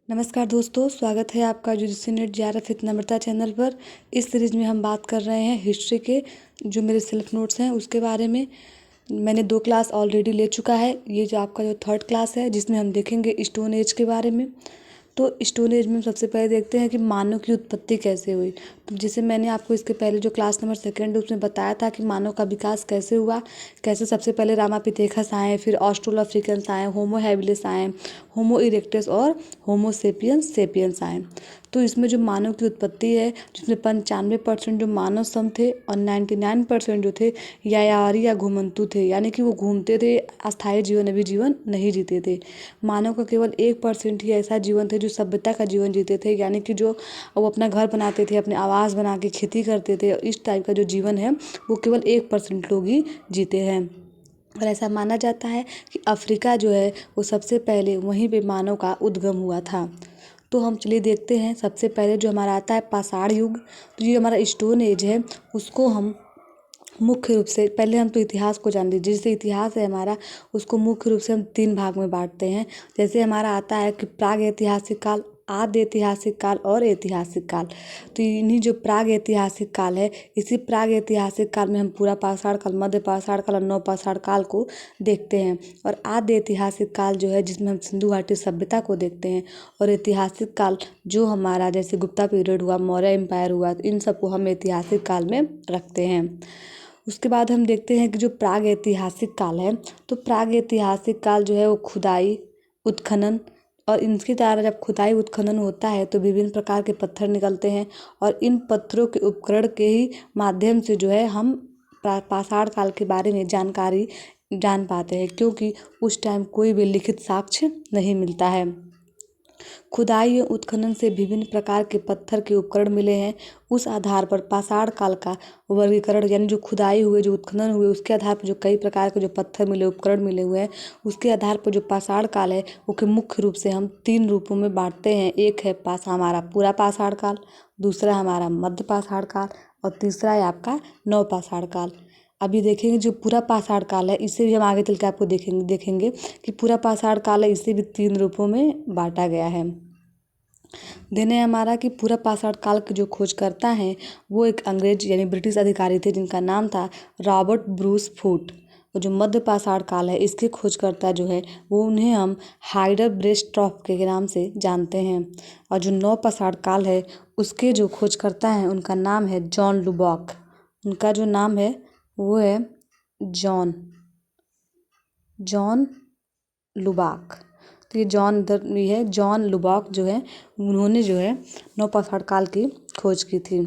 नमस्कार दोस्तों, स्वागत है आपका UGC net JRF with Namrata channel पर। इस सीरीज़ में हम बात कर रहे हैं हिस्ट्री के जो मेरे सेल्फ नोट्स हैं उसके बारे में। मैंने 2 क्लास ऑलरेडी ले चुका है। ये जो आपका जो 3rd क्लास है जिसमें हम देखेंगे स्टोन एज के बारे में। तो स्टोन एज में हम सबसे पहले देखते हैं कि मानव की उत्पत्ति कैसे हुई। तो जैसे मैंने आपको इसके पहले जो क्लास नंबर 2 है उसमें बताया था कि मानव का विकास कैसे हुआ, कैसे सबसे पहले रामापिथेकस आए, फिर ऑस्ट्रोलोपिथेकस आए, होमो हैबिलिस आए, होमो इरेक्टस और होमो सेपियंस सेपियंस आए। तो इसमें जो मानव की उत्पत्ति है जिसमें 95% जो मानव सम थे और 99% जो थे यायावरी या घुमंतु थे, यानी कि वो घूमते थे, अस्थायी जीवन अभी जीवन नहीं जीते थे। मानव का केवल 1% ही ऐसा जीवन थे जो सभ्यता का जीवन जीते थे, यानी कि जो वो अपना घर बनाते थे, अपने आवास बना के खेती करते थे। इस टाइप का जो जीवन है वो केवल 1% लोग ही जीते हैं। और ऐसा माना जाता है कि अफ्रीका जो है वो सबसे पहले वहीं पे मानव का उद्गम हुआ था। तो हम चलिए देखते हैं। सबसे पहले जो हमारा आता है पाषाण युग। तो ये हमारा स्टोन एज है, उसको हम मुख्य रूप से पहले हम तो इतिहास को जान लीजिए। जैसे इतिहास है हमारा, उसको मुख्य रूप से हम 3 भाग में बांटते हैं। जैसे हमारा आता है कि प्राग ऐतिहासिक काल, आद्य ऐतिहासिक काल और ऐतिहासिक काल। तो इन्हीं जो प्राग ऐतिहासिक काल है, इसी प्राग ऐतिहासिक काल में हम पूरा पाषाण काल, मध्य पाषाण काल और नव पाषाण काल को देखते हैं। और आद्य ऐतिहासिक काल जो है जिसमें हम सिंधु घाटी सभ्यता को देखते हैं। और ऐतिहासिक काल जो हमारा जैसे गुप्ता पीरियड हुआ, मौर्य एम्पायर हुआ, तो इन सबको हम ऐतिहासिक काल में रखते हैं। उसके बाद हम देखते हैं कि जो प्राग ऐतिहासिक काल है, तो प्राग ऐतिहासिक काल जो है वो खुदाई, उत्खनन, और इनके द्वारा जब खुदाई उत्खनन होता है तो विभिन्न प्रकार के पत्थर निकलते हैं। और इन पत्थरों के उपकरण के ही माध्यम से जो है हम पाषाण काल के बारे में जानकारी जान पाते हैं, क्योंकि उस टाइम कोई भी लिखित साक्ष्य नहीं मिलता है। खुदाई और उत्खनन से विभिन्न प्रकार के पत्थर के उपकरण मिले हैं। उस आधार पर पाषाण काल का वर्गीकरण, यानी जो खुदाई हुए, जो उत्खनन हुए, उसके आधार पर जो कई प्रकार के जो पत्थर मिले, उपकरण मिले हुए हैं, उसके आधार पर जो पाषाण काल है वो के मुख्य रूप से हम 3 रूपों में बांटते हैं। एक है हमारा पूरा पाषाण काल, दूसरा हमारा मध्य पाषाण काल और तीसरा है आपका नव पाषाण काल। अभी देखेंगे जो पूरा पाषाण काल है, इसे भी हम आगे चल के आपको देखेंगे कि पूरा पाषाण काल है, इसे भी 3 रूपों में बांटा गया है। देने हमारा कि पूरा पाषाण काल के जो खोजकर्ता हैं वो एक अंग्रेज यानी ब्रिटिश अधिकारी थे जिनका नाम था रॉबर्ट ब्रूस फूट। और जो मध्य पाषाण काल है इसके खोजकर्ता जो है वो उन्हें हम हाइडर ब्रेस्ट्रॉफ के नाम से जानते हैं। और जो नव पाषाण काल है उसके जो खोजकर्ता हैं उनका नाम है जॉन लुबॉक। उनका जो नाम है वो है जॉन लुबाक। तो ये जॉन लुबॉक जो है उन्होंने जो है नव पाषाण काल की खोज की थी।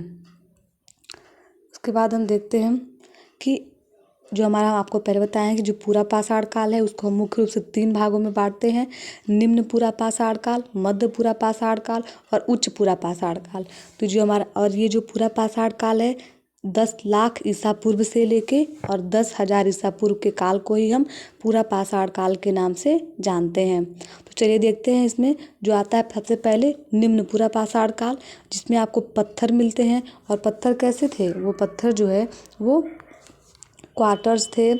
उसके बाद हम देखते हैं कि जो हमारा आपको पहले बताया है कि जो पूरा पाषाण काल है उसको हम मुख्य रूप से 3 भागों में बांटते हैं। निम्न पूरा पाषाण काल, मध्य पूरा पाषाण काल और उच्च पूरा पाषाण काल। तो जो हमारा और ये जो पूरा पाषाण काल है 10 लाख ईसा पूर्व से लेके और 10,000 ईसा पूर्व के काल को ही हम पूरा पाषाण काल के नाम से जानते हैं। तो चलिए देखते हैं इसमें जो आता है सबसे पहले निम्न पूरा पाषाण काल, जिसमें आपको पत्थर मिलते हैं। और पत्थर कैसे थे, वो पत्थर जो है वो क्वार्टर्स थे,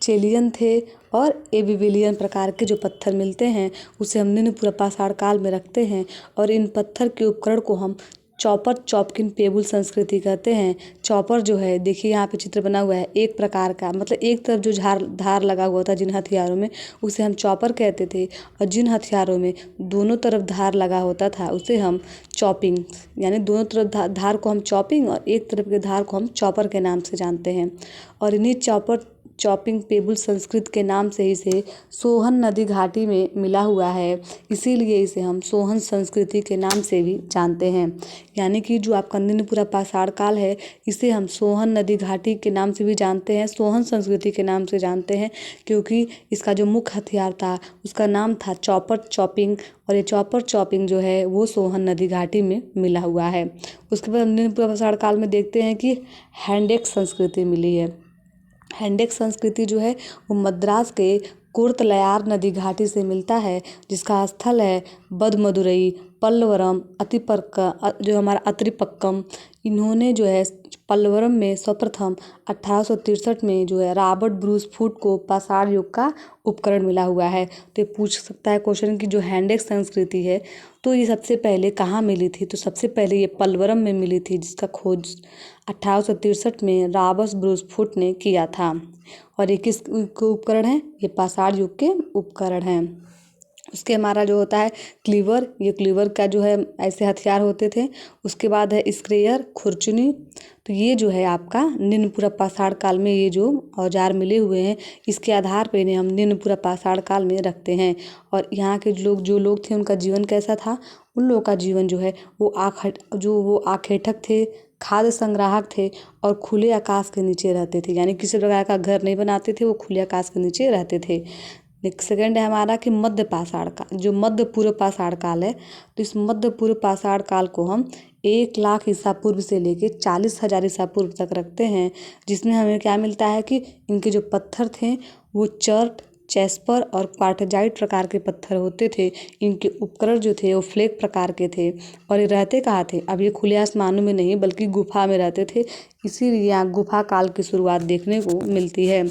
चेलियन थे और एबिविलियन प्रकार के जो पत्थर मिलते हैं उसे हम निम्न पूरा पाषाण काल में रखते हैं। और इन पत्थर के उपकरण को हम चॉपर चॉपकिन पेबुल संस्कृति कहते हैं। चॉपर जो है देखिए यहाँ पे चित्र बना हुआ है, एक प्रकार का मतलब एक तरफ जो धार लगा हुआ था जिन हथियारों में उसे हम चॉपर कहते थे, और जिन हथियारों में दोनों तरफ धार लगा होता था उसे हम चॉपिंग, यानी दोनों तरफ धार को हम चॉपिंग और एक तरफ के धार को हम चॉपर के नाम से जानते हैं। और इन्हीं चॉपिंग पेबुल संस्कृत के नाम से इसे सोहन नदी घाटी में मिला हुआ है, इसीलिए इसे हम सोहन संस्कृति के नाम से भी जानते हैं। यानी कि जो आपका निम्न पूरा पाषाण काल है इसे हम सोहन नदी घाटी के नाम से भी जानते हैं, सोहन संस्कृति के नाम से जानते हैं, क्योंकि इसका जो मुख्य हथियार था उसका नाम था चॉपर चॉपिंग। और ये चॉपर चॉपिंग जो है वो सोहन नदी घाटी में मिला हुआ है। उसके बाद हम निम्न पूरा पाषाण काल में देखते हैं कि हैंडेक संस्कृति मिली है। हैंडेक संस्कृति जो है वो मद्रास के कोर्तलयार नदी घाटी से मिलता है, जिसका स्थल है बदमदुरई, पल्लवरम, जो हमारा अत्रिपक्कम, इन्होंने जो है पल्लवरम में सर्वप्रथम 1863 में जो है रॉबर्ट ब्रूस फुट को पाषाण युग का उपकरण मिला हुआ है। तो ये पूछ सकता है क्वेश्चन की जो हैंडेक्स संस्कृति है तो ये सबसे पहले कहाँ मिली थी, तो सबसे पहले ये पल्लवरम में मिली थी, जिसका खोज 1863 में रॉबर्ट ब्रूस फुट ने किया था। और ये किस उपकरण है, ये पाषाण युग के उपकरण हैं। उसके हमारा जो होता है क्लीवर, ये क्लीवर का जो है ऐसे हथियार होते थे। उसके बाद है स्क्रेयर, खुरचुनी। तो ये जो है आपका निम्नपुरा पाषाण काल में ये जो औजार मिले हुए हैं, इसके आधार पर इन्हें हम निम्नपुरा पाषाण काल में रखते हैं। और यहाँ के जो लोग थे उनका जीवन कैसा था, उन लोगों का जीवन जो है वो आखेटक थे, खाद्य संग्राहक थे और खुले आकाश के नीचे रहते थे, यानी किसी प्रकार का घर नहीं बनाते थे, वो खुले आकाश के नीचे रहते थे। नेक्स्ट सेकंड है हमारा कि मध्य पाषाण काल, जो मध्य पूर्व पाषाण काल है। तो इस मध्य पूर्व पाषाण काल को हम 1 लाख ईसा पूर्व से लेके 40,000 ईसा पूर्व तक रखते हैं, जिसमें हमें क्या मिलता है कि इनके जो पत्थर थे वो चर्ट, चेस्पर और क्वार्टजाइट प्रकार के पत्थर होते थे। इनके उपकरण जो थे वो फ्लेक प्रकार के थे। और ये रहते कहाँ थे, अब ये खुले आसमानों में नहीं बल्कि गुफा में रहते थे, इसीलिए यहाँ गुफा काल की शुरुआत देखने को मिलती है।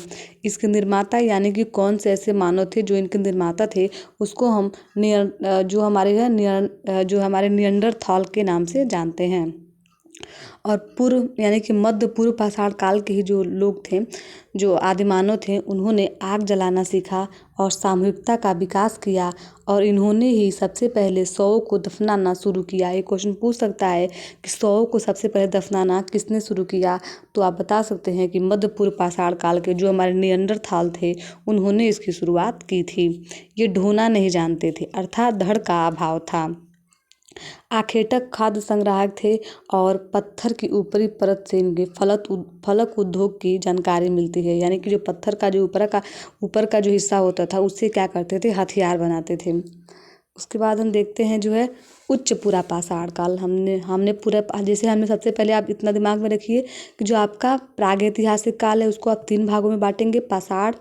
इसके निर्माता यानी कि कौन से ऐसे मानव थे जो इनके निर्माता थे, उसको हम जो हमारे नियंडरथॉल के नाम से जानते हैं। और पूर्व यानी कि मध्य पूर्व पाषाण काल के ही जो लोग थे, जो आदिमानव थे, उन्होंने आग जलाना सीखा और सामूहिकता का विकास किया और इन्होंने ही सबसे पहले शवों को दफनाना शुरू किया। ये क्वेश्चन पूछ सकता है कि शवों को सबसे पहले दफनाना किसने शुरू किया, तो आप बता सकते हैं कि मध्य पूर्व पाषाण काल के जो हमारे नियंडरथाल थे उन्होंने इसकी शुरुआत की थी। ये ढोना नहीं जानते थे, अर्थात धड़ का अभाव था। आखेटक खाद्य संग्राहक थे और पत्थर की ऊपरी परत से इनके फलक उद्योग की जानकारी मिलती है, यानी कि जो पत्थर का जो ऊपर का जो हिस्सा होता था उससे क्या करते थे, हथियार बनाते थे। उसके बाद हम देखते हैं जो है उच्च पूरा पाषाण काल। हमने पूरा जैसे हमने सबसे पहले आप इतना दिमाग में रखिए कि जो आपका प्रागैतिहासिक काल है उसको आप 3 भागों में बांटेंगे, पाषाण,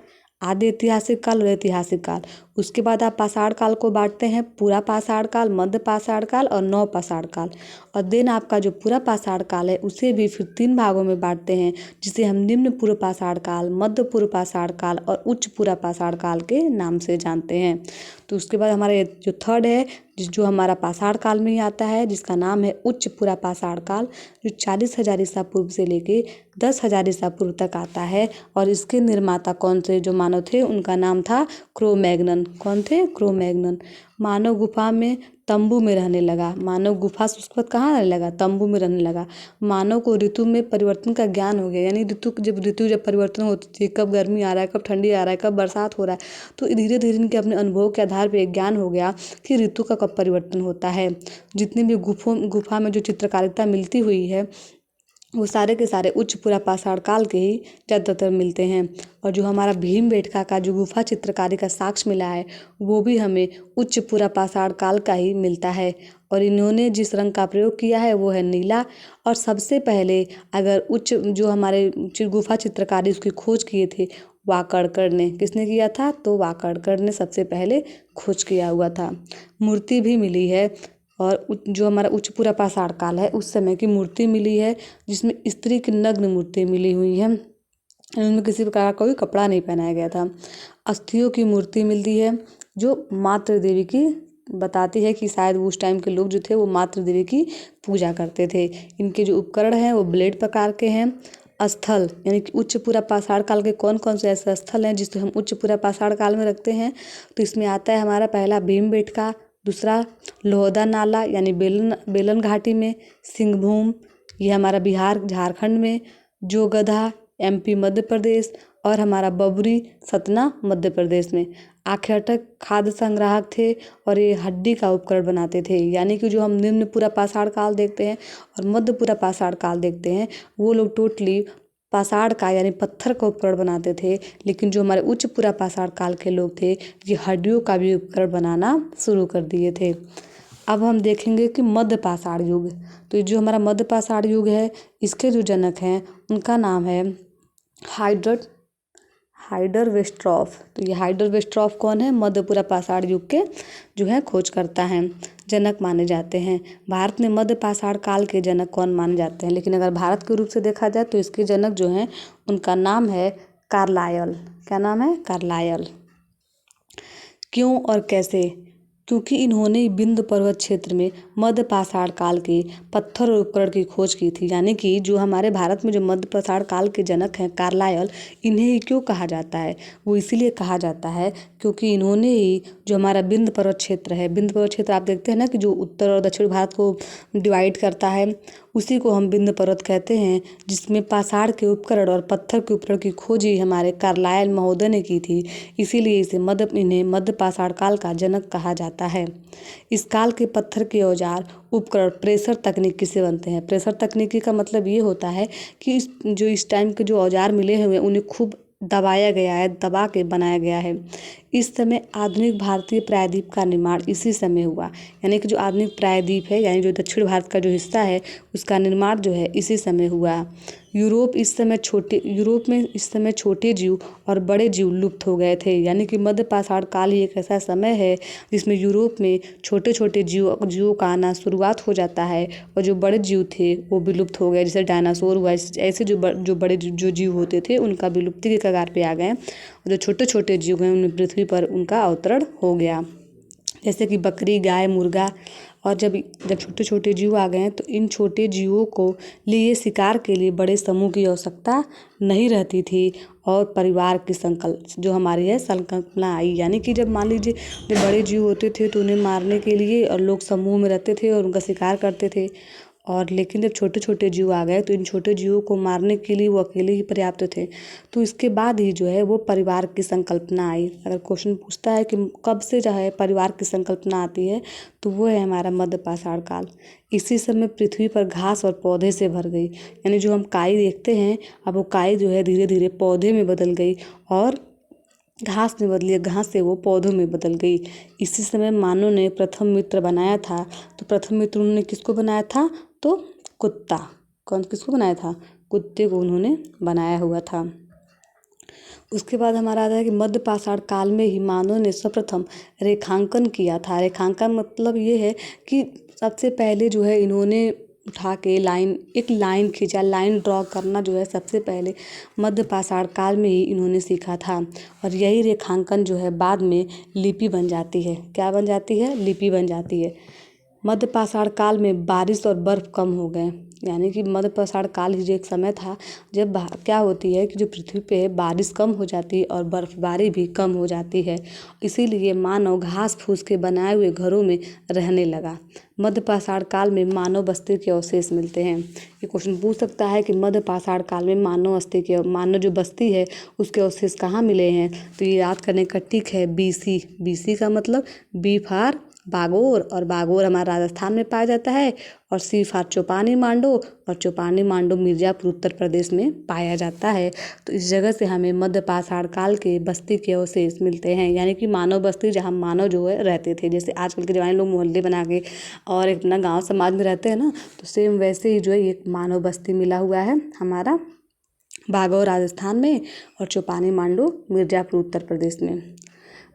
आदि ऐतिहासिक काल और ऐतिहासिक काल। उसके बाद आप पाषाण काल को बांटते हैं पूरा पाषाण काल, मध्य पाषाण काल और नव पाषाण काल। और देन आपका जो पूरा पाषाण काल है उसे भी फिर 3 भागों में बांटते हैं, जिसे हम निम्न पूर्व पाषाण काल, मध्य पूर्व पाषाण काल और उच्च पूरा पाषाण काल के नाम से जानते हैं। तो उसके बाद हमारे जो थर्ड है, जो हमारा पाषाण काल में ही आता है, जिसका नाम है उच्च पूरा पाषाण काल, जो 40,000 ईसा पूर्व से लेके 10,000 ईसा पूर्व तक आता है। और इसके निर्माता कौन से जो मानव थे, उनका नाम था क्रो-मैग्नन। कौन थे, क्रो-मैग्नन। मानव गुफा में तंबू में रहने लगा। मानव गुफा से उसके बाद कहाँ रहने लगा, तंबू में रहने लगा। मानव को ऋतु में परिवर्तन का ज्ञान हो गया, यानी ऋतु जब परिवर्तन होती थी, कब गर्मी आ रहा है, कब ठंडी आ रहा है, कब बरसात हो रहा है, तो धीरे धीरे इनके अपने अनुभव के आधार पर ज्ञान हो गया कि ऋतु का कब परिवर्तन होता है। जितनी भी गुफा में जो चित्रकारिता मिलती हुई है वो सारे के सारे उच्च पूरा पाषाण काल के ही ज़्यादातर मिलते हैं। और जो हमारा भीमबेटका का जो गुफा चित्रकारी का साक्ष्य मिला है वो भी हमें उच्च पूरा पाषाण काल का ही मिलता है। और इन्होंने जिस रंग का प्रयोग किया है वो है नीला। और सबसे पहले अगर जो हमारे गुफा चित्रकारी उसकी खोज किए थे वाकड़कर ने, किसने किया था, तो वाकड़कर ने सबसे पहले खोज किया हुआ था। मूर्ति भी मिली है और जो हमारा उच्च पूरा पाषाण काल है उस समय की मूर्ति मिली है, जिसमें स्त्री की नग्न मूर्ति मिली हुई है, इनमें किसी प्रकार का कोई कपड़ा नहीं पहनाया गया था। अस्थियों की मूर्ति मिलती है जो मातृ देवी की बताती है कि शायद उस टाइम के लोग जो थे वो मातृ देवी की पूजा करते थे। इनके जो उपकरण हैं वो ब्लेड प्रकार के हैं। स्थल यानी कि उच्च पूरा पाषाण काल के कौन कौन से ऐसे स्थल हैं जिसको हम उच्च पूरा पाषाण काल में रखते हैं, तो इसमें आता है हमारा पहला भीमबेटका, दूसरा लोहदा नाला यानी बेलन घाटी में, सिंहभूम ये हमारा बिहार झारखंड में, जोगधा MP मध्य प्रदेश और हमारा बबरी सतना मध्य प्रदेश में। आखेटक खाद्य संग्राहक थे और ये हड्डी का उपकरण बनाते थे, यानी कि जो हम निम्न पूरा पाषाण काल देखते हैं और मध्य पूरा पाषाण काल देखते हैं वो लोग टोटली पाषाण का यानी पत्थर का उपकरण बनाते थे। लेकिन जो हमारे उच्च पूरा पाषाण काल के लोग थे ये हड्डियों का भी उपकरण बनाना शुरू कर दिए थे। अब हम देखेंगे कि मध्य पाषाण युग। तो जो हमारा मध्य पाषाण युग है इसके जो जनक हैं उनका नाम है हाइडरवेस्ट्रॉफ। तो ये हाइडरवेस्ट्रॉफ कौन है? मध्यपुरा पाषाण युग के जो है खोजकर्ता हैं, जनक माने जाते हैं। भारत में मध्य पाषाण काल के जनक कौन माने जाते हैं? लेकिन अगर भारत के रूप से देखा जाए तो इसके जनक जो हैं उनका नाम है कार्लायल। क्या नाम है? कार्लायल। क्यों और कैसे? क्योंकि इन्होंने विंध्य पर्वत क्षेत्र में मध्य पाषाण काल के पत्थर और उपकरण की खोज की थी। यानी कि जो हमारे भारत में जो मध्य पाषाण काल के जनक हैं कार्लायल, इन्हें ही क्यों कहा जाता है? वो इसीलिए कहा जाता है क्योंकि इन्होंने ही जो हमारा विंध्य पर्वत क्षेत्र है, विंध्य पर्वत क्षेत्र आप देखते हैं ना कि जो उत्तर और दक्षिण भारत को डिवाइड करता है, उसी को हम विंध्य पर्वत कहते हैं, जिसमें पाषाण के उपकरण और पत्थर के उपकरण की खोज ही हमारे कार्लायल महोदय ने की थी। इसीलिए इन्हें मध्य पाषाण काल का जनक कहा जाता है। इस काल के पत्थर के औजार उपकरण प्रेशर तकनीकी से बनते हैं। प्रेशर तकनीकी का मतलब ये होता है कि इस टाइम के जो औजार मिले हुए उन्हें खूब दबाया गया है, दबा के बनाया गया है। इस समय आधुनिक भारतीय प्रायद्वीप का निर्माण इसी समय हुआ। यानी कि जो आधुनिक प्रायद्वीप है, यानी जो दक्षिण भारत का जो हिस्सा है, उसका निर्माण जो है इसी समय हुआ। यूरोप में इस समय छोटे जीव और बड़े जीव लुप्त हो गए थे। यानी कि मध्य पाषाण काल ही एक ऐसा समय है जिसमें यूरोप में छोटे छोटे जीवों का आना शुरुआत हो जाता है और जो बड़े जीव थे वो विलुप्त हो गए। जैसे डायनासोर हुआ, ऐसे जो बड़े जो जीव होते थे उनका विलुप्ति के कगार पे आ गए और जो छोटे छोटे जीव हैं उनमें पृथ्वी पर उनका अवतरण हो गया। जैसे कि बकरी, गाय, मुर्गा। और जब छोटे छोटे जीव आ गए हैं तो इन छोटे जीवों को लिए शिकार के लिए बड़े समूह की आवश्यकता नहीं रहती थी और परिवार की संकल्पना आई। यानी कि जब मान लीजिए जब बड़े जीव होते थे तो उन्हें मारने के लिए और लोग समूह में रहते थे और उनका शिकार करते थे। और लेकिन जब छोटे छोटे जीव आ गए तो इन छोटे जीवों को मारने के लिए वो अकेले ही पर्याप्त थे। तो इसके बाद ही जो है वो परिवार की संकल्पना आई। अगर क्वेश्चन पूछता है कि कब से जो है परिवार की संकल्पना आती है, तो वो है हमारा मध्य पाषाण काल। इसी समय पृथ्वी पर घास और पौधे से भर गई। यानी जो हम काई देखते हैं, अब वो काई जो है धीरे धीरे पौधे में बदल गई और घास में बदली, घास से वो पौधों में बदल गई। इसी समय मानव ने प्रथम मित्र बनाया था। तो प्रथम मित्र उन्होंने किसको बनाया था? तो कुत्ता। किसको बनाया था? कुत्ते को उन्होंने बनाया हुआ था। उसके बाद हमारा आता है कि मध्य पाषाण काल में ही मानव ने सर्वप्रथम रेखांकन किया था। रेखांकन मतलब ये है कि सबसे पहले जो है इन्होंने उठा के एक लाइन खींचा। लाइन ड्रॉ करना जो है सबसे पहले मध्य पाषाण काल में ही इन्होंने सीखा था और यही रेखांकन जो है बाद में लिपि बन जाती है। क्या बन जाती है? लिपि बन जाती है। मध्य पाषाण काल में बारिश और बर्फ कम हो गए। यानी कि मध्य पाषाण काल ही जो एक समय था जब क्या होती है कि जो पृथ्वी पे बारिश कम हो जाती है और बर्फबारी भी कम हो जाती है। इसीलिए मानव घास फूस के बनाए हुए घरों में रहने लगा। मध्य पाषाण काल में मानव बस्ती के अवशेष मिलते हैं। ये क्वेश्चन पूछ सकता है कि मध्य पाषाण काल में मानव जो बस्ती है उसके अवशेष कहाँ मिले हैं? तो ये याद करने का टिक है BC। BC का मतलब बी फॉर बागोर, और बागोर हमारा राजस्थान में पाया जाता है, और सी फॉर चौपानी मांडो, और चौपानी मांडो मिर्ज़ापुर उत्तर प्रदेश में पाया जाता है। तो इस जगह से हमें मध्य पाषाण काल के बस्ती के अवशेष मिलते हैं। यानी कि मानव बस्ती जहाँ मानव जो है रहते थे। जैसे आजकल के जमाने लोग मोहल्ले बना के और अपना गाँव समाज में रहते हैं ना, तो सेम वैसे ही जो है एक मानव बस्ती मिला हुआ है हमारा बागौर राजस्थान में और चौपानी मांडो मिर्ज़ापुर उत्तर प्रदेश में।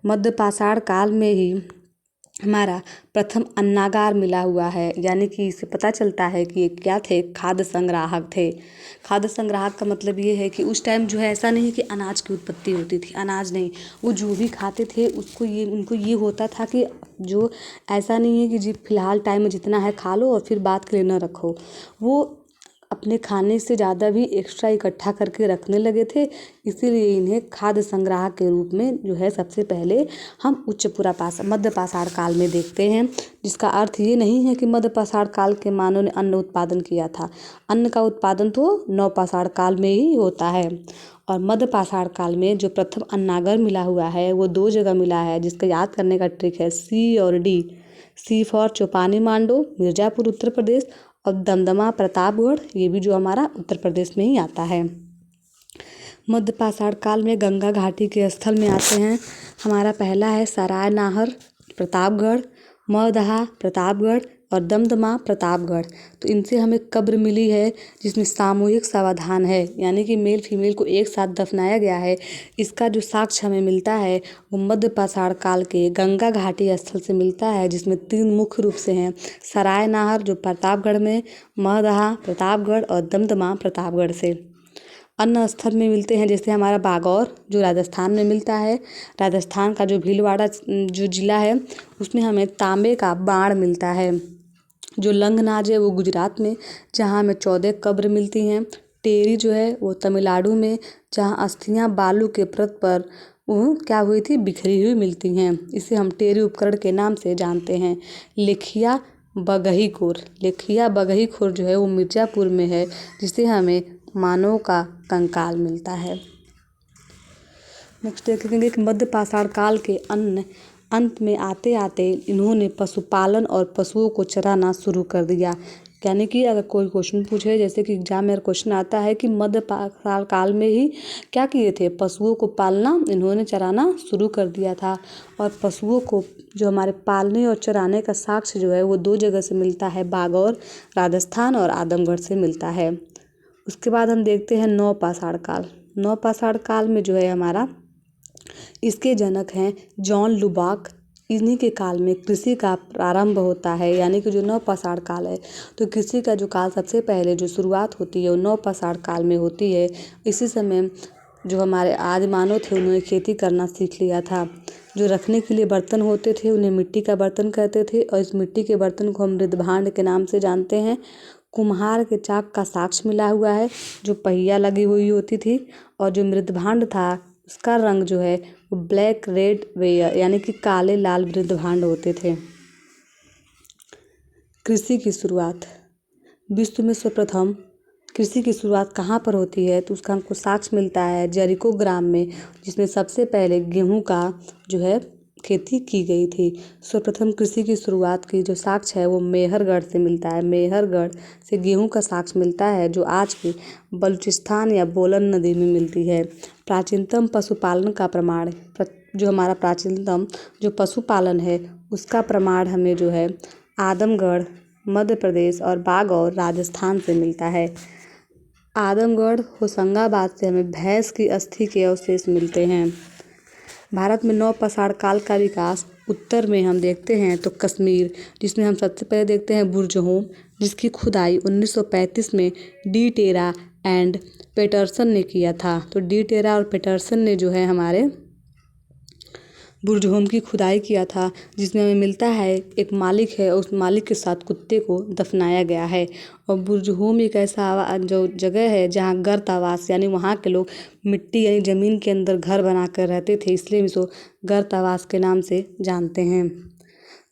मध्य पाषाण काल में ही हमारा प्रथम अन्नागार मिला हुआ है। यानी कि इससे पता चलता है कि ये क्या थे? खाद्य संग्राहक थे। खाद्य संग्राहक का मतलब ये है कि उस टाइम जो है ऐसा नहीं है कि अनाज की उत्पत्ति होती थी, अनाज नहीं, वो जो भी खाते थे उनको ये होता था कि जो ऐसा नहीं है कि जी फिलहाल टाइम में जितना है खा लो और फिर बात के लिए न रखो। वो अपने खाने से ज़्यादा भी एक्स्ट्रा इकट्ठा करके रखने लगे थे। इसीलिए इन्हें खाद्य संग्राहक के रूप में जो है सबसे पहले हम मध्य पाषाण काल में देखते हैं। जिसका अर्थ ये नहीं है कि मध्य पाषाण काल के मानव ने अन्न उत्पादन किया था। अन्न का उत्पादन तो नव पाषाण काल में ही होता है। और मध्य पाषाण काल में जो प्रथम अन्नागार मिला हुआ है वो 2 जगह मिला है, जिसका याद करने का ट्रिक है C और D। C फॉर चौपानी मांडो मिर्ज़ापुर उत्तर प्रदेश, और दमदमा प्रतापगढ़, ये भी जो हमारा उत्तर प्रदेश में ही आता है। मध्य पाषाण काल में गंगा घाटी के स्थल में आते हैं। हमारा पहला है सराय नाहर प्रतापगढ़, मवदहा प्रतापगढ़, और दमदमा प्रतापगढ़। तो इनसे हमें कब्र मिली है जिसमें सामूहिक समाधान है, यानी कि मेल फीमेल को एक साथ दफनाया गया है। इसका जो साक्ष्य हमें मिलता है वो मध्य पाषाण काल के गंगा घाटी स्थल से मिलता है, जिसमें 3 मुख्य रूप से हैं। सराय नाहर जो प्रतापगढ़ में, महदहा प्रतापगढ़ और दमदमा प्रतापगढ़ से। अन्य स्थल में मिलते हैं जैसे हमारा बागौर जो राजस्थान में मिलता है। राजस्थान का जो भीलवाड़ा जो जिला है उसमें हमें तांबे का बाण मिलता है। जो लंगनाज है वो गुजरात में, जहाँ हमें 14 कब्र मिलती हैं। टेरी जो है वो तमिलनाडु में, जहाँ अस्थियाँ बालू के परत पर वो क्या हुई थी, बिखरी हुई मिलती हैं। इसे हम टेरी उपकरण के नाम से जानते हैं। लेखिया बगही खोर जो है वो मिर्जापुर में है, जिसे हमें मानव का कंकाल मिलता है। नेक्स्ट देखेंगे कि मध्य पाषाण काल के अंत में आते आते इन्होंने पशुपालन और पशुओं को चराना शुरू कर दिया। यानी कि अगर कोई क्वेश्चन पूछे, जैसे कि एग्जाम में क्वेश्चन आता है कि मध्य पाषाण काल में ही क्या किए थे, पशुओं को पालना, इन्होंने चराना शुरू कर दिया था। और पशुओं को जो हमारे पालने और चराने का साक्ष्य जो है वो 2 जगह से मिलता है, बागौर राजस्थान और आदमगढ़ से मिलता है। उसके बाद हम देखते हैं नवपाषाण काल। नवपाषाण काल में जो है हमारा, इसके जनक हैं जॉन लुबाक। इन्हीं के काल में कृषि का प्रारंभ होता है, यानी कि जो नवपाषाण काल है, तो कृषि का जो काल सबसे पहले जो शुरुआत होती है वो नवपाषाण काल में होती है। इसी समय जो हमारे आदि मानव थे उन्होंने खेती करना सीख लिया था। जो रखने के लिए बर्तन होते थे उन्हें मिट्टी का बर्तन कहते थे, और इस मिट्टी के बर्तन को हम मृदभांड के नाम से जानते हैं। कुम्हार के चाक का साक्ष्य मिला हुआ है, जो पहिया लगी हुई होती थी, और जो मृदभांड था उसका रंग जो है वो ब्लैक रेड वेयर, यानी कि काले लाल मृदभांड होते थे। कृषि की शुरुआत, विश्व में सर्वप्रथम कृषि की शुरुआत कहाँ पर होती है, तो उसका हमको साक्ष्य मिलता है जेरिको ग्राम में, जिसमें सबसे पहले गेहूं का जो है खेती की गई थी। सर्वप्रथम कृषि की शुरुआत की जो साक्ष्य है वो मेहरगढ़ से मिलता है। मेहरगढ़ से गेहूं का साक्ष्य मिलता है, जो आज के बलूचिस्तान या बोलन नदी में मिलती है। प्राचीनतम पशुपालन का प्रमाण, जो हमारा प्राचीनतम जो पशुपालन है उसका प्रमाण हमें जो है आदमगढ़ मध्य प्रदेश और बागौर राजस्थान से मिलता है। आदमगढ़ होशंगाबाद से हमें भैंस की अस्थि के अवशेष मिलते हैं। भारत में नवपाषाण काल का विकास उत्तर में हम देखते हैं तो कश्मीर, जिसमें हम सबसे पहले देखते हैं बुर्जहोम, जिसकी खुदाई 1935 में डी टेरा एंड पेटरसन ने किया था। तो डी टेरा और पेटरसन ने जो है हमारे बुर्जहोम की खुदाई किया था, जिसमें हमें मिलता है एक मालिक है, उस मालिक के साथ कुत्ते को दफनाया गया है। और बुर्जहोम एक ऐसा जो जगह है जहाँ गर्त आवास, यानी वहाँ के लोग मिट्टी यानी ज़मीन के अंदर घर बनाकर रहते थे, इसलिए इसको गर्त आवास के नाम से जानते हैं।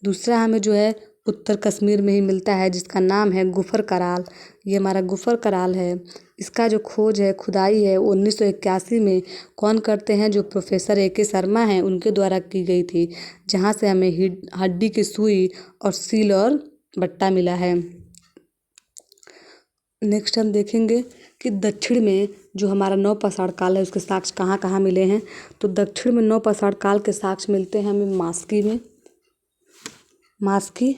दूसरा हमें जो है उत्तर कश्मीर में ही मिलता है, जिसका नाम है गुफर कराल। ये हमारा गुफर कराल है। इसका जो खोज है, खुदाई है, 1981 में कौन करते हैं, जो प्रोफेसर AK शर्मा हैं उनके द्वारा की गई थी, जहाँ से हमें हड्डी की सुई और सील और बट्टा मिला है। नेक्स्ट हम देखेंगे कि दक्षिण में जो हमारा नवपाषाण काल है उसके साक्ष्य कहाँ कहाँ मिले हैं। तो दक्षिण में नवपाषाण काल के साक्ष्य मिलते हैं हमें मास्की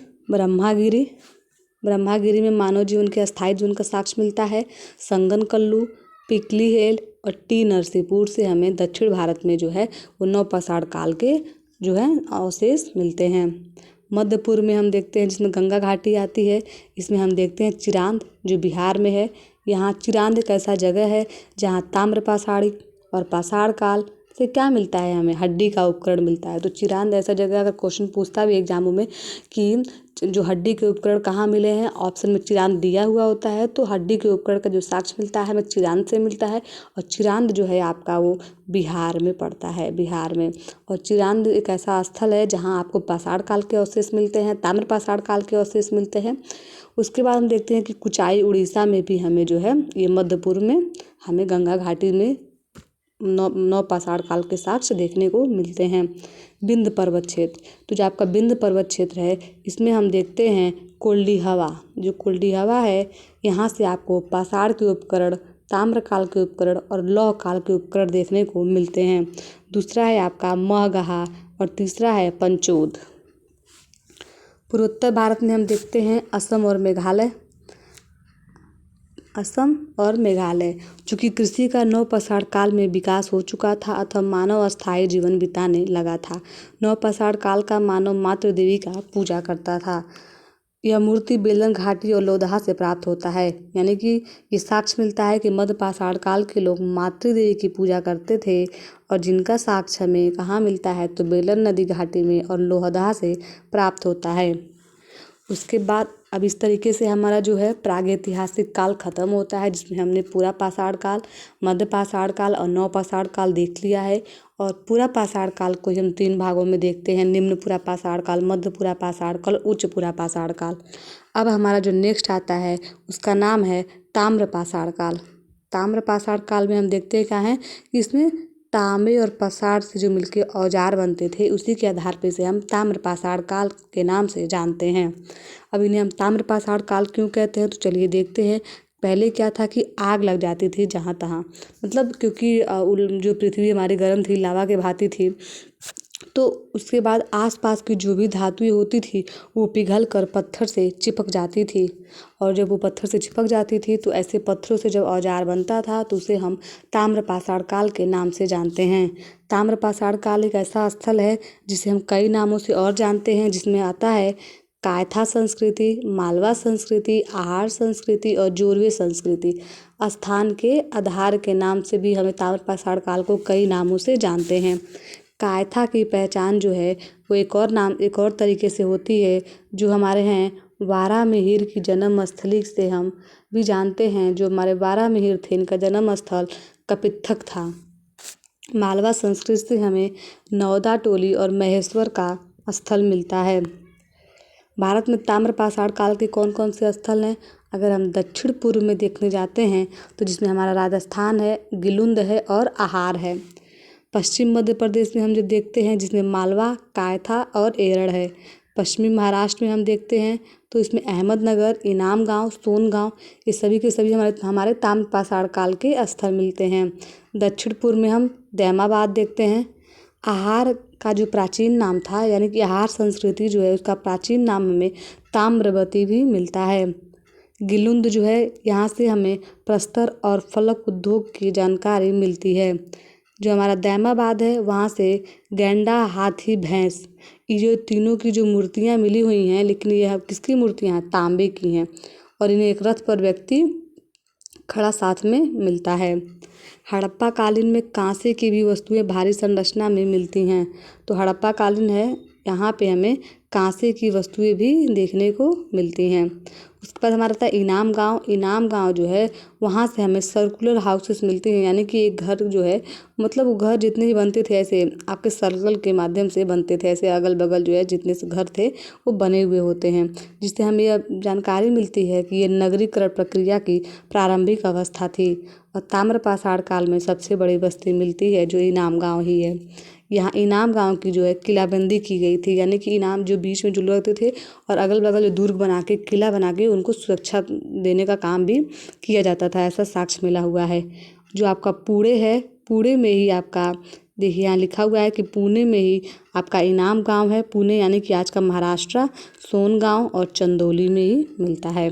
ब्रह्मागिरी में मानव जीवन के अस्थायी जीवन का साक्ष्य मिलता है। संगनकल्लू, पिकली हेल और टी नरसीपुर से हमें दक्षिण भारत में जो है वो नवपाषाण काल के जो है अवशेष मिलते हैं। मध्यपूर्व में हम देखते हैं जिसमें गंगा घाटी आती है, इसमें हम देखते हैं चिरांद जो बिहार में है। यहाँ चिरांद एक ऐसा जगह है जहाँ ताम्रपाषाणी और पाषाण काल से क्या मिलता है, हमें हड्डी का उपकरण मिलता है। तो चिरांद ऐसा जगह, अगर क्वेश्चन पूछता भी एग्जामों में कि जो हड्डी के उपकरण कहाँ मिले हैं, ऑप्शन में चिरांद दिया हुआ होता है, तो हड्डी के उपकरण का जो साक्ष्य मिलता है हमें चिरांद से मिलता है। और चिरांद जो है आपका वो बिहार में पड़ता है, बिहार में। और चिरांद एक ऐसा स्थल है जहाँ आपको पाषाण काल के अवशेष मिलते हैं, ताम्रपाषाण काल के अवशेष मिलते हैं। उसके बाद हम देखते हैं कि कुचाई उड़ीसा में भी हमें जो है ये मध्यपूर्व में हमें गंगा घाटी में नवपाषाण काल के साक्ष्य देखने को मिलते हैं। बिंद पर्वत क्षेत्र, तो जो आपका बिंद पर्वत क्षेत्र है इसमें हम देखते हैं कोल्डी हवा। जो कोल्डी हवा है यहाँ से आपको पाषाण के उपकरण, ताम्र काल के उपकरण और लौह काल के उपकरण देखने को मिलते हैं। दूसरा है आपका महगहा और तीसरा है पंचोद। पूर्वोत्तर भारत में हम देखते हैं असम और मेघालय। चूँकि कृषि का नवपाषाण काल में विकास हो चुका था अतः मानव अस्थायी जीवन बिताने लगा था। नवपाषाण काल का मानव मातृ देवी का पूजा करता था। यह मूर्ति बेलन घाटी और लोदहा से प्राप्त होता है, यानी कि ये साक्ष्य मिलता है कि मध्य पाषाण काल के लोग मातृ देवी की पूजा करते थे। और जिनका साक्ष्य हमें कहाँ मिलता है तो बेलन नदी घाटी में और लोहदहा से प्राप्त होता है। उसके बाद अब इस तरीके से हमारा जो है प्रागैतिहासिक काल खत्म होता है, जिसमें हमने पूरा पाषाण काल, मध्य पाषाण काल और नवपाषाण काल देख लिया है। और पूरा पाषाण काल को हम 3 भागों में देखते हैं, निम्न पूरा पाषाण काल, मध्य पूरा पाषाण काल, उच्च पूरा पाषाण काल। अब हमारा जो नेक्स्ट आता है उसका नाम है ताम्र पाषाण काल। ताम्र पाषाण काल में हम देखते हैं क्या है कि इसमें तांबे और पसार से जो मिलके औजार बनते थे उसी के आधार पे से हम ताम्र पाषाण काल के नाम से जानते हैं। अब इन्हें हम ताम्र पाषाण काल क्यों कहते हैं तो चलिए देखते हैं। पहले क्या था कि आग लग जाती थी जहाँ तहाँ, मतलब क्योंकि जो पृथ्वी हमारी गर्म थी, लावा के भांति थी, तो उसके बाद आसपास की जो भी धातुएं होती थी वो पिघल कर पत्थर से चिपक जाती थी। और जब वो पत्थर से चिपक जाती थी तो ऐसे पत्थरों से जब औजार बनता था तो उसे हम ताम्र पाषाण काल के नाम से जानते हैं। ताम्र पाषाण काल एक ऐसा स्थल है जिसे हम कई नामों से और जानते हैं, जिसमें आता है कायथा संस्कृति, मालवा संस्कृति, आहार संस्कृति और जोरवे संस्कृति। स्थान के आधार के नाम से भी हमें ताम्र पाषाण काल को कई नामों से जानते हैं। कायथा की पहचान जो है वो एक और तरीके से होती है, जो हमारे हैं वारामिहिर की जन्म स्थली से हम भी जानते हैं। जो हमारे वारामिहिर थे इनका जन्म स्थल कपित्थक था। मालवा संस्कृति से हमें नौदा टोली और महेश्वर का स्थल मिलता है। भारत में ताम्र पाषाण काल के कौन कौन से स्थल हैं? अगर हम दक्षिण पूर्व में देखने जाते हैं तो जिसमें हमारा राजस्थान है, गिलुंद है और आहार है। पश्चिम मध्य प्रदेश में हम जो देखते हैं जिसमें मालवा, कायथा और एरड़ है। पश्चिमी महाराष्ट्र में हम देखते हैं तो इसमें अहमदनगर, इनाम गांव, सोन गांव, ये सभी के सभी हमारे ताम्र पाषाण काल के स्थल मिलते हैं। दक्षिण पूर्व में हम दैमाबाद देखते हैं। आहार का जो प्राचीन नाम था, यानी कि आहार संस्कृति जो है उसका प्राचीन नाम हमें ताम्रवती भी मिलता है। गिलुंद जो है यहाँ से हमें प्रस्तर और फलक उद्योग की जानकारी मिलती है। जो हमारा दैमाबाद है वहाँ से गैंडा, हाथी, भैंस, ये जो तीनों की जो मूर्तियाँ मिली हुई हैं, लेकिन यह किसकी मूर्तियाँ हैं? तांबे की हैं। और इन्हें एक रथ पर व्यक्ति खड़ा साथ में मिलता है। हड़प्पा कालीन में कांसे की भी वस्तुएं भारी संरचना में मिलती हैं। तो हड़प्पा कालीन है, यहाँ पे हमें कांसे की वस्तुएं भी देखने को मिलती हैं। उसके बाद हमारा था इनाम गांव। इनाम गांव जो है वहाँ से हमें सर्कुलर हाउसेस मिलते हैं, यानी कि एक घर जो है, मतलब वो घर जितने भी बनते थे ऐसे आपके सर्कल के माध्यम से बनते थे, ऐसे अगल बगल जो है जितने से घर थे वो बने हुए होते हैं, जिससे हमें यह जानकारी मिलती है कि ये नगरीकरण प्रक्रिया की प्रारंभिक अवस्था थी। और ताम्र पाषाण काल में सबसे बड़ी बस्ती मिलती है जो इनाम गाँव ही है। यहाँ इनाम गांव की जो है किलाबंदी की गई थी, यानी कि इनाम जो बीच में जो लोग रहते थे और अगल बगल जो दुर्ग बना के, किला बना के उनको सुरक्षा देने का काम भी किया जाता था, ऐसा साक्ष्य मिला हुआ है। जो आपका पुणे है, पुणे में ही आपका देखिए यहाँ लिखा हुआ है कि पुणे में ही आपका इनाम गांव है। पुणे यानी कि आज का महाराष्ट्र, सोन गांव और चंदौली में ही मिलता है।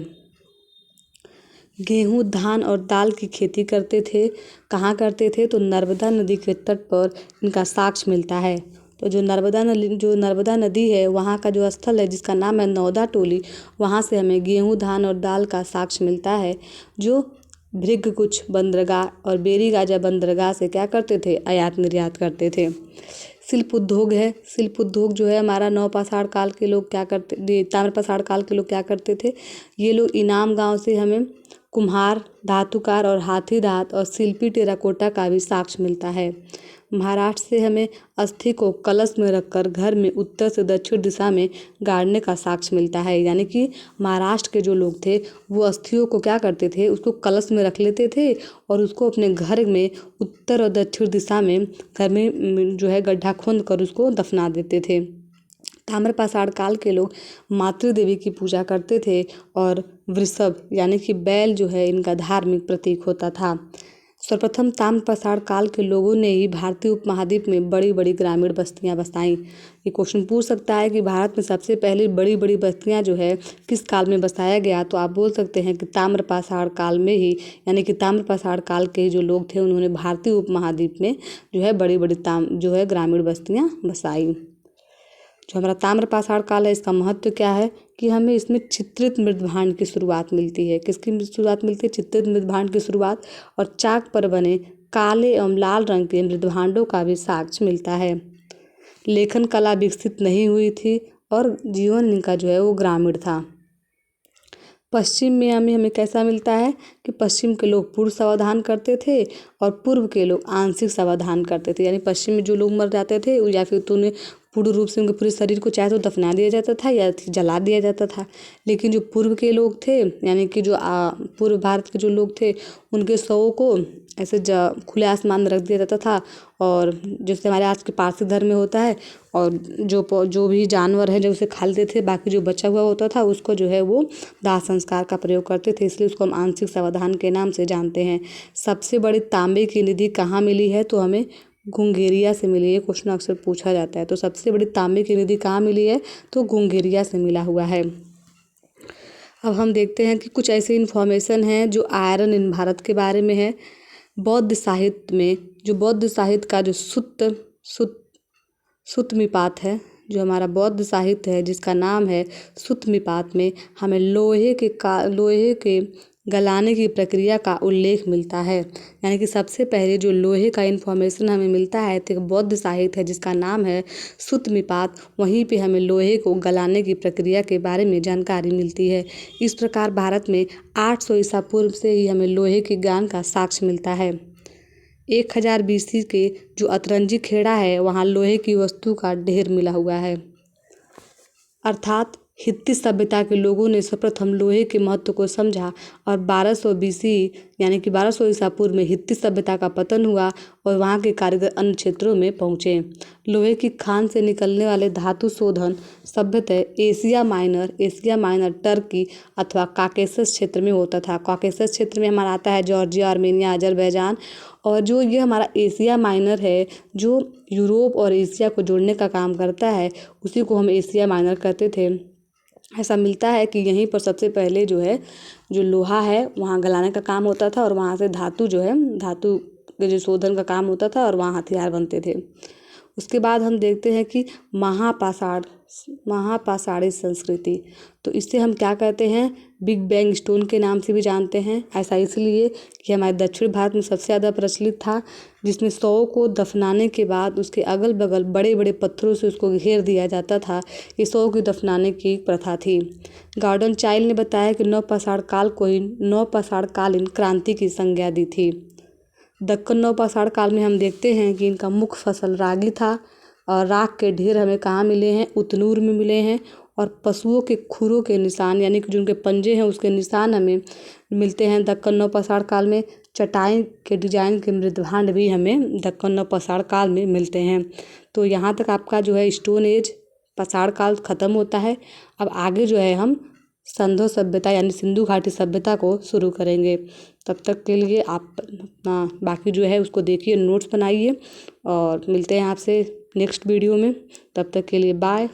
गेहूँ, धान और दाल की खेती करते थे। कहाँ करते थे? तो नर्मदा नदी के तट पर इनका साक्ष्य मिलता है। तो जो नर्मदा नदी है वहाँ का जो स्थल है जिसका नाम है नौदा टोली, वहाँ से हमें गेहूँ, धान और दाल का साक्ष्य मिलता है। जो भृगुकुछ बंदरगाह और बेरीगाजा बंदरगाह से क्या करते थे? आयात निर्यात करते थे। शिल्प उद्योग है। शिल्प उद्योग जो है हमारा नवपाषाण काल के लोग क्या करते, ताम्र पाषाण काल के लोग क्या करते थे? ये लोग इनाम गांव से हमें कुम्हार, धातुकार और हाथी दांत और शिल्पी टेराकोटा का भी साक्ष्य मिलता है। महाराष्ट्र से हमें अस्थि को कलश में रखकर घर में उत्तर से दक्षिण दिशा में गाड़ने का साक्ष्य मिलता है, यानी कि महाराष्ट्र के जो लोग थे वो अस्थियों को क्या करते थे? उसको कलश में रख लेते थे और उसको अपने घर में उत्तर और दक्षिण दिशा में घर में जो है गड्ढा खोद कर उसको दफना देते थे। ताम्र पाषाण काल के लोग मातृ देवी की पूजा करते थे और वृषभ यानी कि बैल जो है इनका धार्मिक प्रतीक होता था। सर्वप्रथम ताम्रपाषाण काल के लोगों ने ही भारतीय उपमहाद्वीप में बड़ी बड़ी ग्रामीण बस्तियां बसाईं। ये क्वेश्चन पूछ सकता है कि भारत में सबसे पहले बड़ी बड़ी बस्तियां जो है किस काल में बसाया गया, तो आप बोल सकते हैं कि ताम्रपाषाण काल में ही, यानी कि ताम्रपाषाण काल के जो लोग थे उन्होंने भारतीय उपमहाद्वीप में जो है बड़ी बड़ी ग्रामीण बस्तियां बसाई। जो हमारा ताम्रपाषाण काल है, इसका महत्व क्या है कि हमें इसमें चित्रित मृदभांड की शुरुआत मिलती है। किसकी शुरुआत मिलती है? चित्रित मृदभांड की शुरुआत, और चाक पर बने काले एवं लाल रंग के मृदभांडों का भी साक्ष्य मिलता है। लेखन कला विकसित नहीं हुई थी और जीवन इनका जो है वो ग्रामीण था। पश्चिम में हमें कैसा मिलता है कि पश्चिम के लोग पूर्ण समाधान करते थे और पूर्व के लोग आंशिक समाधान करते थे। यानी पश्चिम में जो लोग मर जाते थे या फिर तो उन्हें पूर्ण रूप से उनके पूरे शरीर को चाहे तो दफना दिया जाता था या जला दिया जाता था। लेकिन जो पूर्व के लोग थे, यानी कि जो पूर्व भारत के जो लोग थे, उनके शवों को ऐसे खुले आसमान में रख दिया जाता था। और जैसे हमारे आज के पारसी धर्म में होता है, और जो भी जानवर है जो उसे खा लेते थे, बाकी जो बचा हुआ होता था उसको जो है वो दाह संस्कार का प्रयोग करते थे, इसलिए उसको हम आंशिक समाधान के नाम से जानते हैं। सबसे बड़ी तांबे की निधि कहाँ मिली है? तो हमें गुंगेरिया से मिली है। क्वेश्चन अक्सर पूछा जाता है। तो सबसे बड़ी तांबे की निधि कहाँ मिली है? तो गुंगेरिया से मिला हुआ है। अब हम देखते हैं कि कुछ ऐसी इन्फॉर्मेशन है जो आयरन इन भारत के बारे में है। बौद्ध साहित्य में जो बौद्ध साहित्य का जो सुत्तमिपात है, जो हमारा बौद्ध साहित्य है जिसका नाम है सुत्तमिपात, में हमें लोहे के गलाने की प्रक्रिया का उल्लेख मिलता है। यानी कि सबसे पहले जो लोहे का इन्फॉर्मेशन हमें मिलता है तो एक बौद्ध साहित्य है जिसका नाम है सुत्तमिपात, वहीं पे हमें लोहे को गलाने की प्रक्रिया के बारे में जानकारी मिलती है। इस प्रकार भारत में 800 ईसा पूर्व से ही हमें लोहे के ज्ञान का साक्ष्य मिलता है। 1000 BC के जो अतरंजी खेड़ा है वहाँ लोहे की वस्तु का ढेर मिला हुआ है। अर्थात हित्ती सभ्यता के लोगों ने सर्वप्रथम लोहे के महत्व को समझा और 1200 BC यानी कि 1200 ईसा पूर्व में हित्ती सभ्यता का पतन हुआ और वहाँ के कारीगर अन्य क्षेत्रों में पहुँचे। लोहे की खान से निकलने वाले धातु शोधन सभ्यतः एशिया माइनर टर्की अथवा काकेशस क्षेत्र में होता था। काकेशस क्षेत्र में हमारा आता है जॉर्जिया, आर्मेनिया, अजरबैजान, और जो ये हमारा एशिया माइनर है जो यूरोप और एशिया को जोड़ने का काम करता है, उसी को हम एशिया माइनर कहते थे। ऐसा मिलता है कि यहीं पर सबसे पहले जो है जो लोहा है वहाँ गलाने का काम होता था और वहाँ से धातु के जो शोधन का काम होता था और वहाँ हथियार बनते थे। उसके बाद हम देखते हैं कि महापाषाणी संस्कृति, तो इससे हम क्या कहते हैं? बिग बैंग स्टोन के नाम से भी जानते हैं। ऐसा इसलिए कि हमारे दक्षिण भारत में सबसे ज़्यादा प्रचलित था, जिसमें शव को दफनाने के बाद उसके अगल बगल बड़े बड़े पत्थरों से उसको घेर दिया जाता था। ये शव को दफनाने की प्रथा थी। गॉर्डन चाइल्ड ने बताया कि नवपाषाण काल को ही नवपाषाणकालीन क्रांति की संज्ञा दी थी। दक्कन नवपाषाण काल में हम देखते हैं कि इनका मुख्य फसल रागी था और राख के ढेर हमें कहाँ मिले हैं? उतनूर में मिले हैं। और पशुओं के खुरों के निशान, यानी कि जो उनके पंजे हैं उसके निशान हमें मिलते हैं दक्कन नवपाषाण काल में। चटाई के डिजाइन के मृदभांड भी हमें दक्कन नवपाषाण काल में मिलते हैं। तो यहाँ तक आपका जो है स्टोन एज पाषाण काल खत्म होता है। अब आगे जो है हम संधो सभ्यता यानी सिंधु घाटी सभ्यता को शुरू करेंगे। तब तक के लिए आप अपना बाकी जो है उसको देखिए, नोट्स बनाइए, और मिलते हैं आपसे नेक्स्ट वीडियो में। तब तक के लिए बाय।